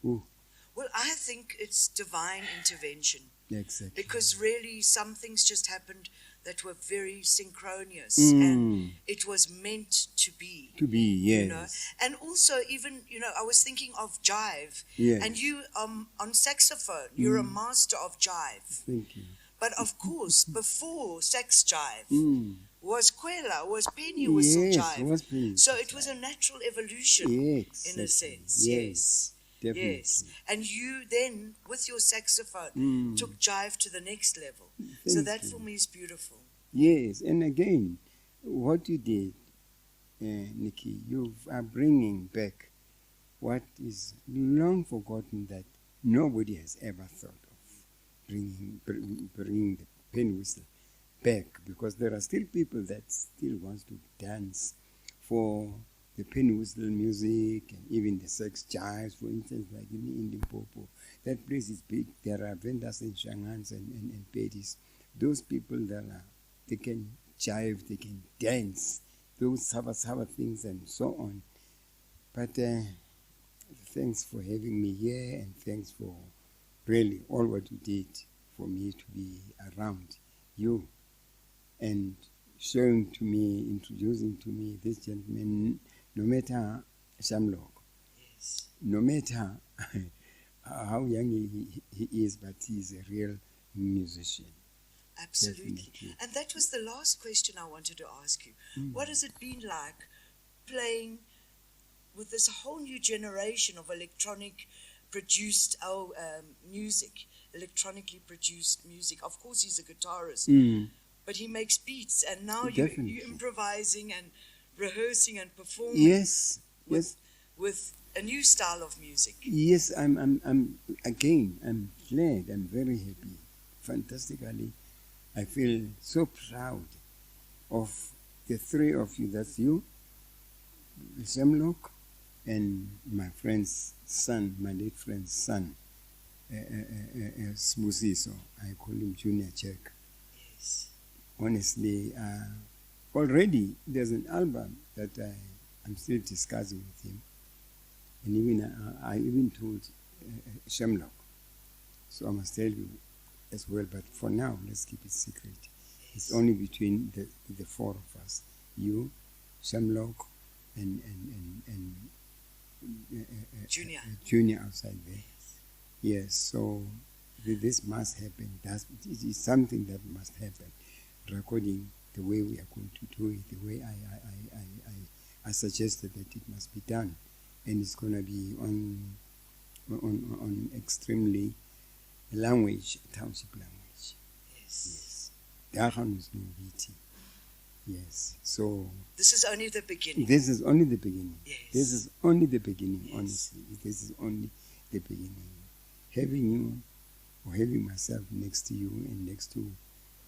Well, I think it's divine intervention. Exactly. Because really some things just happened that were very synchronous and it was meant to be. To be, yes. You know? And also even, I was thinking of jive. Yes. And you on saxophone, you're a master of jive. Thank you. But of course, before sax jive was Kwela, was Pennywhistle jive. It was Pennywhistle so it was a natural evolution in a sense. Yes. Definitely. Yes, and you then, with your saxophone, took jive to the next level. So that for me is beautiful. Yes, and again, what you did, Nicky, you are bringing back what is long forgotten that nobody has ever thought of, bringing the Pennywhistle back, because there are still people that still want to dance for the Pennywhistle music and even the sex jives, for instance, like in Limpopo. That place is big. There are vendors in Shangans and Pedis. Those people they can jive, they can dance, those saba things and so on. But thanks for having me here and thanks for really all what you did for me to be around you and showing to me, introducing to me this gentleman, no matter Shamlok. No matter how young he is, but he's a real musician. Absolutely. Definitely. And that was the last question I wanted to ask you. What has it been like playing with this whole new generation of electronic produced music, electronically produced music? Of course, he's a guitarist, but he makes beats, and now you're improvising and rehearsing and performing. Yes, with a new style of music. Yes, I'm glad. I'm very happy. Fantastically, I feel so proud of the three of you. That's you, Shamlock, and my friend's son, my late friend's son, Sbusiso. I call him Junior Check. Yes. Honestly, already there's an album that I'm still discussing with him. And even I even told Shamlock. So I must tell you as well, but for now, let's keep it secret. It's only between the four of us. You, Shamlock, and Junior outside there. Yes, so this must happen. It is something that must happen. Recording the way we are going to do it, the way I suggested that it must be done. And it's going to be on extremely language, township language. Yes. Dahan is no BT. Yes. So this is only the beginning. This is only the beginning. Yes. This is only the beginning, yes. Honestly. This is only the beginning. Having you or having myself next to you and next to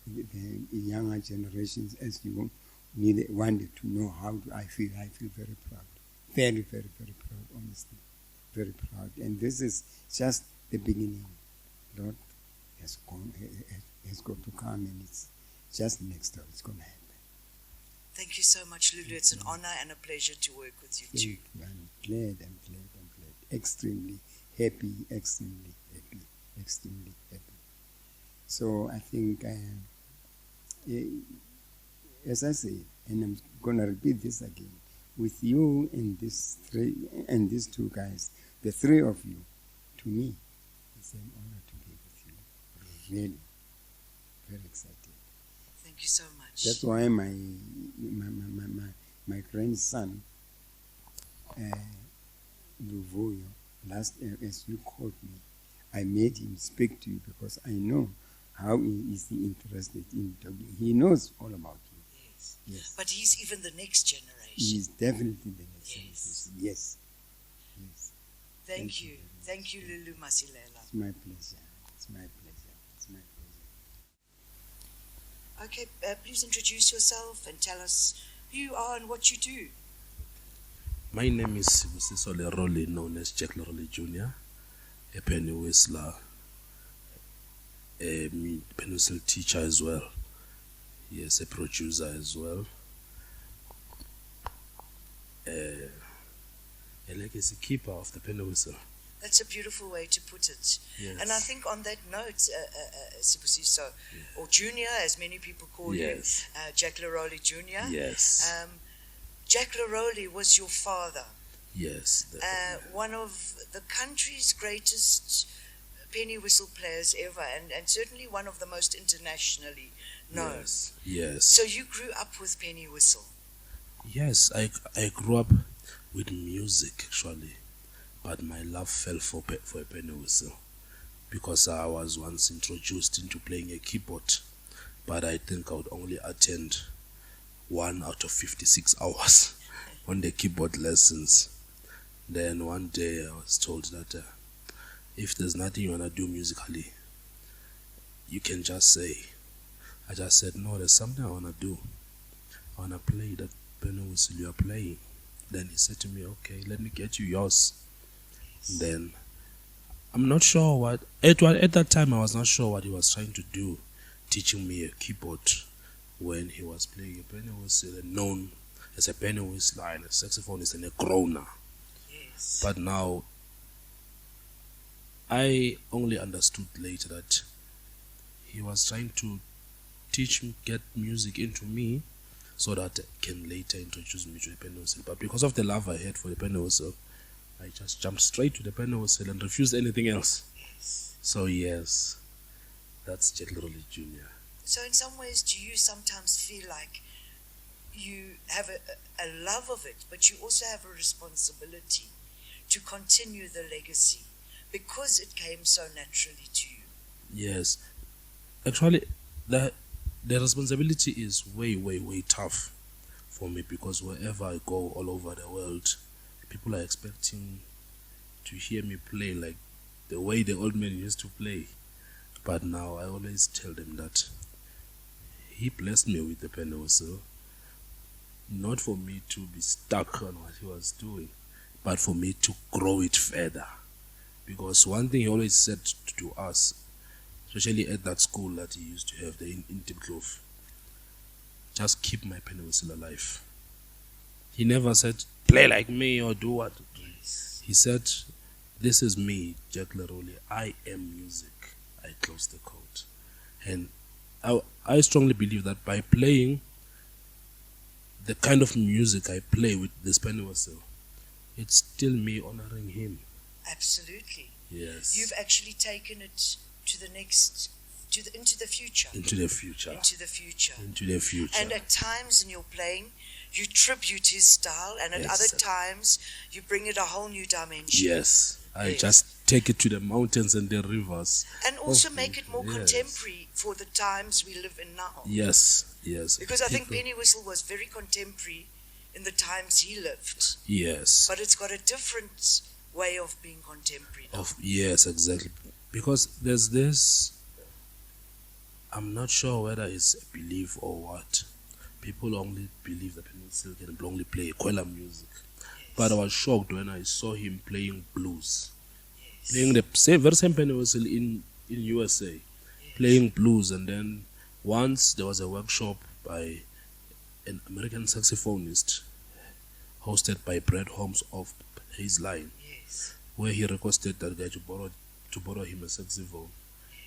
the younger generations, as you wanted to know how do I feel very proud. Very, very, very proud, honestly. Very proud. And this is just the beginning. Lord has got to come, and it's just next door. It's going to happen. Thank you so much, Lulu. It's an honor and a pleasure to work with you too. I'm glad. Extremely happy, extremely happy. So I think, as I say, and I'm going to repeat this again, with you and these two guys, the three of you, to me, it's an honor to be with you. Really, very excited. Thank you so much. That's why my grandson, Luvoyo, as you called me, I made him speak to you because I know how is he interested in talking. He knows all about you. Yes. But he's even the next generation. He's definitely the next generation. Yes. Thank you. Thank you, Lulu Masilela. It's my pleasure. Okay, please introduce yourself and tell us who you are and what you do. My name is Sibusiso Lerole, known as Jack Lerole Jr., a Pennywhistle, a Pennywhistle teacher as well. Yes, a producer as well. A legacy keeper of the Pennywhistle. That's a beautiful way to put it. Yes. And I think on that note, Sibusiso, or Junior, as many people call you, Jack Lerole Jr. Yes. Jack Lerole was your father. Yes. One of the country's greatest Pennywhistle players ever, and certainly one of the most internationally known. Yes. So you grew up with Pennywhistle. Yes, I grew up with music actually, but my love fell for a Pennywhistle because I was once introduced into playing a keyboard, but I think I would only attend 1 out of 56 hours on the keyboard lessons. Then one day I was told that if there's nothing you want to do musically, you can just say. I just said, no, there's something I want to do. I want to play that Pennywhistle you are playing. Then he said to me, okay, let me get you yours. Then I'm not sure what, at that time I was not sure what he was trying to do, teaching me a keyboard when he was playing a Pennywhistle, known as a Pennywhistle and a saxophonist and a groaner. Yes. But now I only understood later that he was trying to teach me, get music into me, so that I can later introduce me to the Pennywhistle. But because of the love I had for the Pennywhistle, I just jumped straight to the Pennywhistle and refused anything else. Yes. So yes, that's Jack Leroy Jr. So in some ways, do you sometimes feel like you have a love of it, but you also have a responsibility to continue the legacy because it came so naturally to you? Yes. Actually, the responsibility is way, way, way tough for me, because wherever I go all over the world, people are expecting to hear me play like the way the old man used to play. But now I always tell them that he blessed me with the Pennywhistle, not for me to be stuck on what he was doing, but for me to grow it further. Because one thing he always said to us, especially at that school that he used to have, the in Tipkloof, just keep my Pennywhistle alive. He never said, play like me or do what. He said, this is me, Jack Leroy. I am music. I close the code. And I strongly believe that by playing the kind of music I play with this Pennywhistle, it's still me honoring him. Absolutely. Yes. You've actually taken it to the next, into the future. Into the future. Into the future. Into the future. And at times in your playing, you tribute his style, and at other times, you bring it a whole new dimension. Yes. I just take it to the mountains and the rivers. And also make it more contemporary for the times we live in now. Yes, yes. Because I think Pennywhistle was very contemporary in the times he lived. Yes. But it's got a different way of being contemporary now. Yes, exactly. Because there's this, I'm not sure whether it's a belief or what. People only believe that Pennywhistle can only play Kwela music. But I was shocked when I saw him playing blues. Yes. Playing the very same Pennywhistle in USA. Yes. Playing blues. And then once there was a workshop by an American saxophonist hosted by Brad Holmes of his line. Yes. Where he requested that guy to borrow him a saxophone.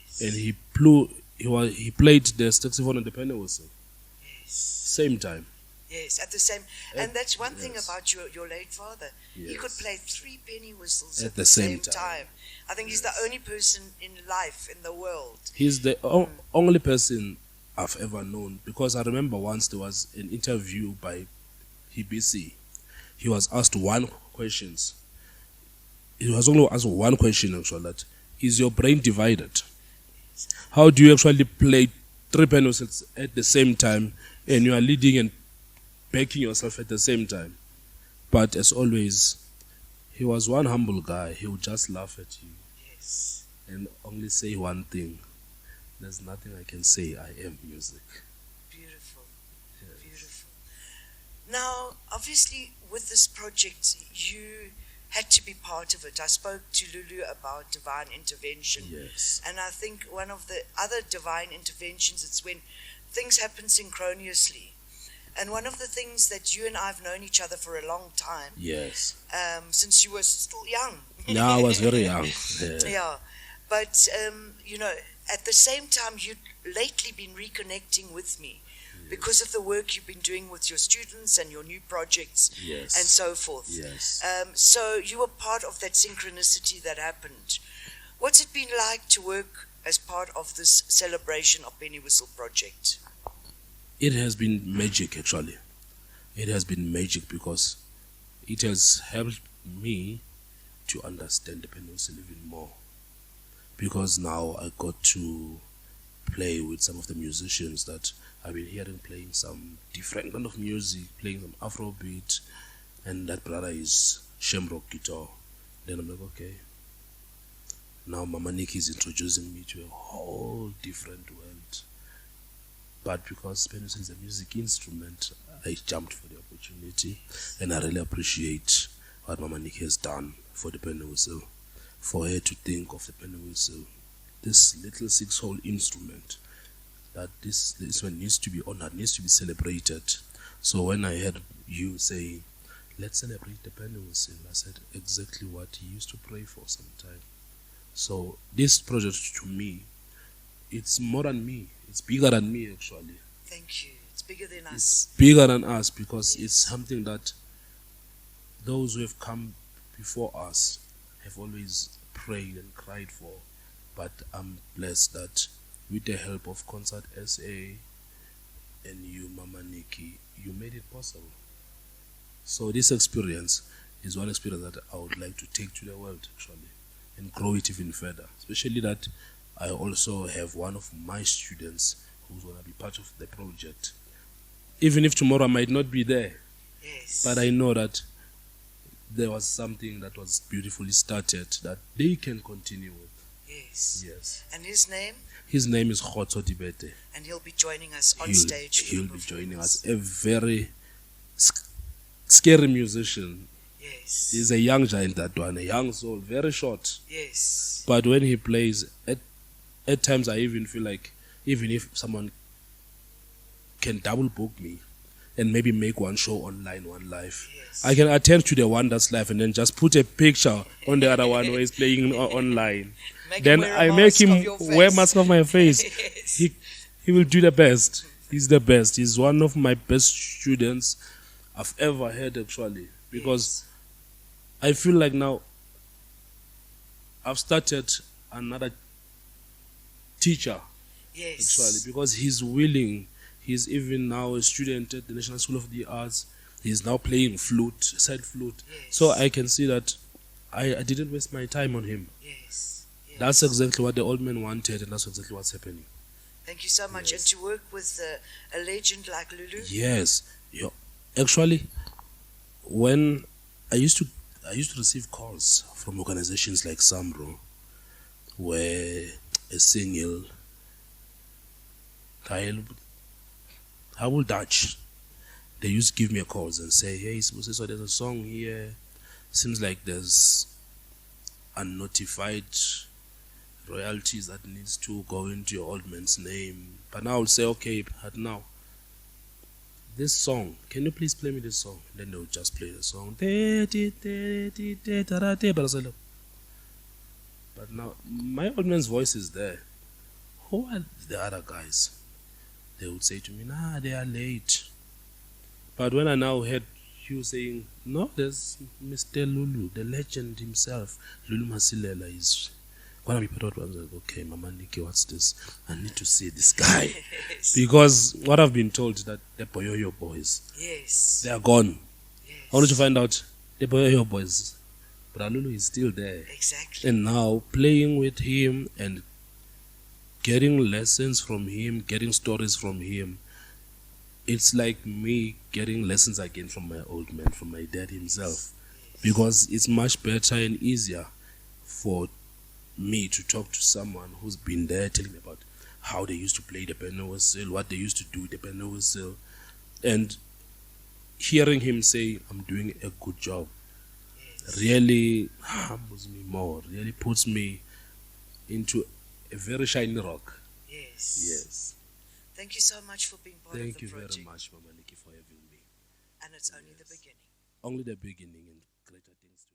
Yes. And he played the saxophone and the Pennywhistle. Yes. Same time. Yes, at the same, and that's one thing about your late father. Yes. He could play 3 Pennywhistles at the same time. I think he's the only person in life, in the world. He's the only person I've ever known, because I remember once there was an interview by BBC. He was asked one question. He was only asked one question actually, that is your brain divided? How do you actually play 3 Pennywhistles at the same time, and you are leading and backing yourself at the same time? But as always, he was one humble guy. He would just laugh at you. Yes. And only say one thing. There's nothing I can say. I am music. Beautiful. Yes. Beautiful. Now, obviously, with this project, you had to be part of it. I spoke to Lulu about divine intervention. Yes. And I think one of the other divine interventions, it's when things happen synchronously. And one of the things that you and I have known each other for a long time. Yes. Since you were still young. Yeah, I was very young. Yeah. But, at the same time, you've lately been reconnecting with me because of the work you've been doing with your students and your new projects and so forth. Yes. So you were part of that synchronicity that happened. What's it been like to work as part of this Celebration of Pennywhistle project? It has been magic, actually. It has been magic because it has helped me to understand the Pennywhistle even more. Because now I got to play with some of the musicians that I've been hearing playing some different kind of music, playing some Afrobeat, and that brother is Shamrock guitar. Then I'm like, okay. Now Mama Nicky is introducing me to a whole different world. But because Pennywhistle is a music instrument, I jumped for the opportunity, and I really appreciate what Mama Nicky has done for the Pennywhistle. For her to think of the Pennywhistle, this little 6-hole instrument, that this one needs to be honored, needs to be celebrated. So when I heard you say, let's celebrate the Pennywhistle, I said exactly what he used to pray for sometime. So this project to me, it's more than me. It's bigger than me, actually. Thank you. It's bigger than us. It's bigger than us because it's something that those who have come before us have always prayed and cried for, but I'm blessed that with the help of Concert SA and you, Mama Nicky, you made it possible. So this experience is one experience that I would like to take to the world, actually, and grow it even further. Especially that I also have one of my students who's going to be part of the project. Even if tomorrow I might not be there, Yes. but I know that there was something that was beautifully started that they can continue with. Yes. Yes. And his name? His name is Khotso Dibete. And he'll be joining us on stage. for He'll the be joining performance. us. A very scary musician. Yes. He's a young giant, that one, a young soul, very short. Yes. But when he plays, at times I even feel like, even if someone can double book me and maybe make one show online, one live, Yes. I can attend to the one that's live and then just put a picture on the other one where he's playing online. Make Then him wear a I make mask of him your wear face. mask of my face. Yes. He will do the best. He's the best. He's one of my best students I've ever had, actually, because I feel like now I've started another teacher, Yes. actually, because he's willing. He's even now a student at the National School of the Arts. He's now playing flute, side flute. Yes. So I can see that I didn't waste my time on him. Yes. Yes. That's exactly what the old man wanted, and that's exactly what's happening. Thank you so much. Yes. And to work with a legend like Lulu. Yes. Actually, when I used to receive calls from organizations like Samro, where a single I will Dutch. They used to give me a calls and say, hey, so there's a song here. Seems like there's unnotified royalties that needs to go into your old man's name. But now I'll say, okay, but now this song, can you please play me this song? Then they'll just play the song. But now my old man's voice is there. Who are the other guys? They would say to me, nah, they are late. But when I now heard you saying, no, there's Mr. Lulu, the legend himself, Lulu Masilela is gonna be part of it. I was like, okay, Mama Nicky, what's this? I need to see this guy. Yes. Because what I've been told is that the Boyoyo boys, Yes. they are gone. Yes. Only to find out the Boyoyo boys, but Lulu is still there. Exactly. And now playing with him and getting lessons from him, getting stories from him, it's like me getting lessons again from my old man, from my dad himself. Because it's much better and easier for me to talk to someone who's been there, telling me about how they used to play the Pennywhistle, what they used to do with the Pennywhistle, and hearing him say, I'm doing a good job, really humbles me more, really puts me into a very shiny rock. Yes. Yes. Thank you so much for being part Thank of the you project. very much, Mama Nicky, for having me. And it's only the beginning. Only the beginning and greater things.